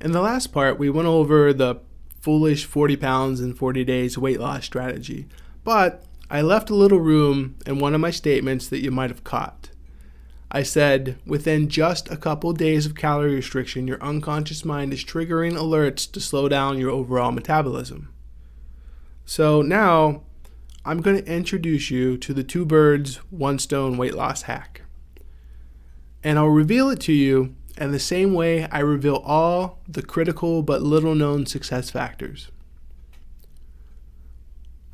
In the last part, we went over the foolish 40 pounds in 40 days weight loss strategy, but I left a little room in one of my statements that you might have caught. I said, within just a couple days of calorie restriction, your unconscious mind is triggering alerts to slow down your overall metabolism. So now, I'm going to introduce you to the 2 birds, 1 stone weight loss hack. And I'll reveal it to you in the same way I reveal all the critical but little known success factors.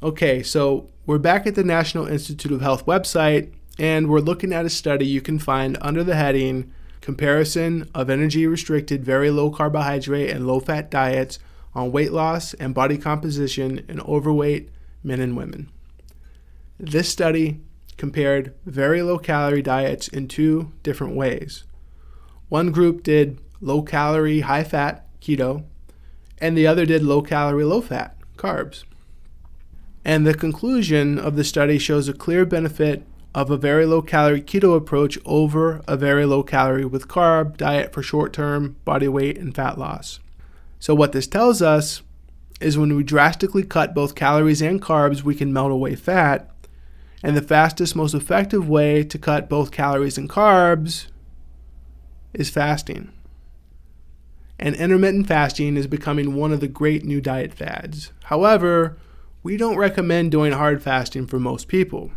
Okay, so we're back at the National Institute of Health website, and we're looking at a study you can find under the heading Comparison of Energy-Restricted Very Low Carbohydrate and Low Fat Diets on Weight Loss and Body Composition in Overweight Men and Women. This study compared very low calorie diets in 2 different ways. One group did low calorie, high fat, keto, and the other did low calorie, low fat, carbs. And the conclusion of the study shows a clear benefit of a very low calorie keto approach over a very low calorie with carb diet for short-term body weight and fat loss. So what this tells us is when we drastically cut both calories and carbs, we can melt away fat. And the fastest, most effective way to cut both calories and carbs is fasting. And intermittent fasting is becoming one of the great new diet fads. However, we don't recommend doing hard fasting for most people.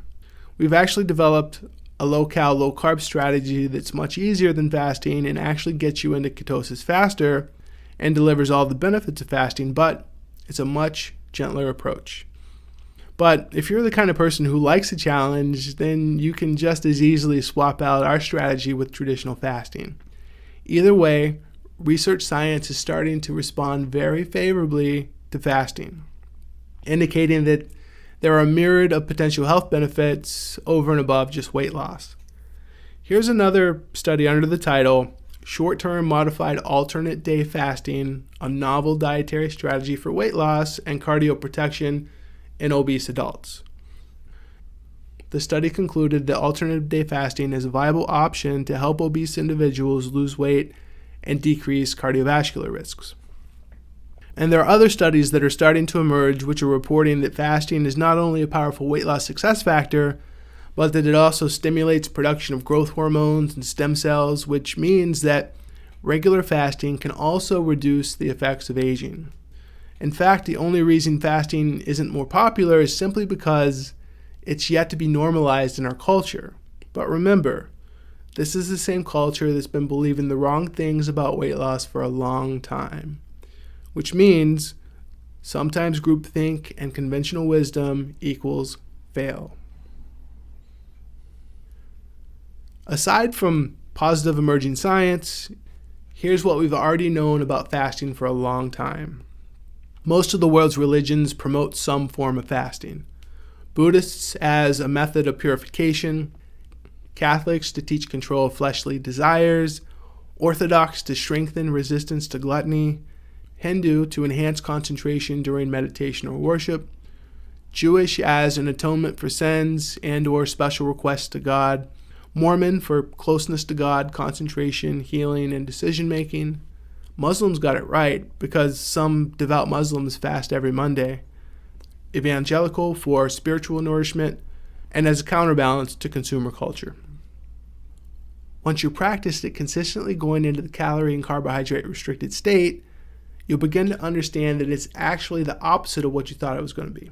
We've actually developed a low-cal, low-carb strategy that's much easier than fasting and actually gets you into ketosis faster and delivers all the benefits of fasting, but it's a much gentler approach. But if you're the kind of person who likes a challenge, then you can just as easily swap out our strategy with traditional fasting. Either way, research science is starting to respond very favorably to fasting, indicating that there are a myriad of potential health benefits over and above just weight loss. Here's another study under the title, Short-Term Modified Alternate Day Fasting, a Novel Dietary Strategy for Weight Loss and Cardio Protection in Obese Adults. The study concluded that alternative day fasting is a viable option to help obese individuals lose weight and decrease cardiovascular risks. And there are other studies that are starting to emerge which are reporting that fasting is not only a powerful weight loss success factor, but that it also stimulates production of growth hormones and stem cells, which means that regular fasting can also reduce the effects of aging. In fact, the only reason fasting isn't more popular is simply because it's yet to be normalized in our culture. But remember, this is the same culture that's been believing the wrong things about weight loss for a long time, which means sometimes groupthink and conventional wisdom equals fail. Aside from positive emerging science, here's what we've already known about fasting for a long time. Most of the world's religions promote some form of fasting. Buddhists as a method of purification, Catholics to teach control of fleshly desires, Orthodox to strengthen resistance to gluttony, Hindu to enhance concentration during meditation or worship, Jewish as an atonement for sins and/or special requests to God, Mormon for closeness to God, concentration, healing, and decision-making. Muslims got it right because some devout Muslims fast every Monday. Evangelical for spiritual nourishment and as a counterbalance to consumer culture. Once you practice it consistently going into the calorie and carbohydrate restricted state, you'll begin to understand that it's actually the opposite of what you thought it was going to be.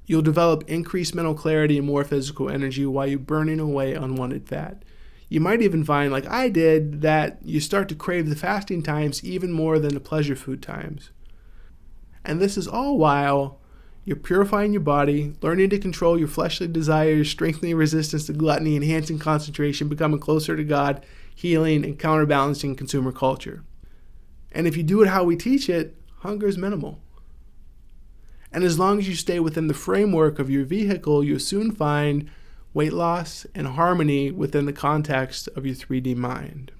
You'll develop increased mental clarity and more physical energy while you're burning away unwanted fat. You might even find, like I did, that you start to crave the fasting times even more than the pleasure food times. And this is all while you're purifying your body, learning to control your fleshly desires, strengthening resistance to gluttony, enhancing concentration, becoming closer to God, healing, and counterbalancing consumer culture. And if you do it how we teach it, hunger is minimal. And as long as you stay within the framework of your vehicle, you'll soon find weight loss and harmony within the context of your 3D mind.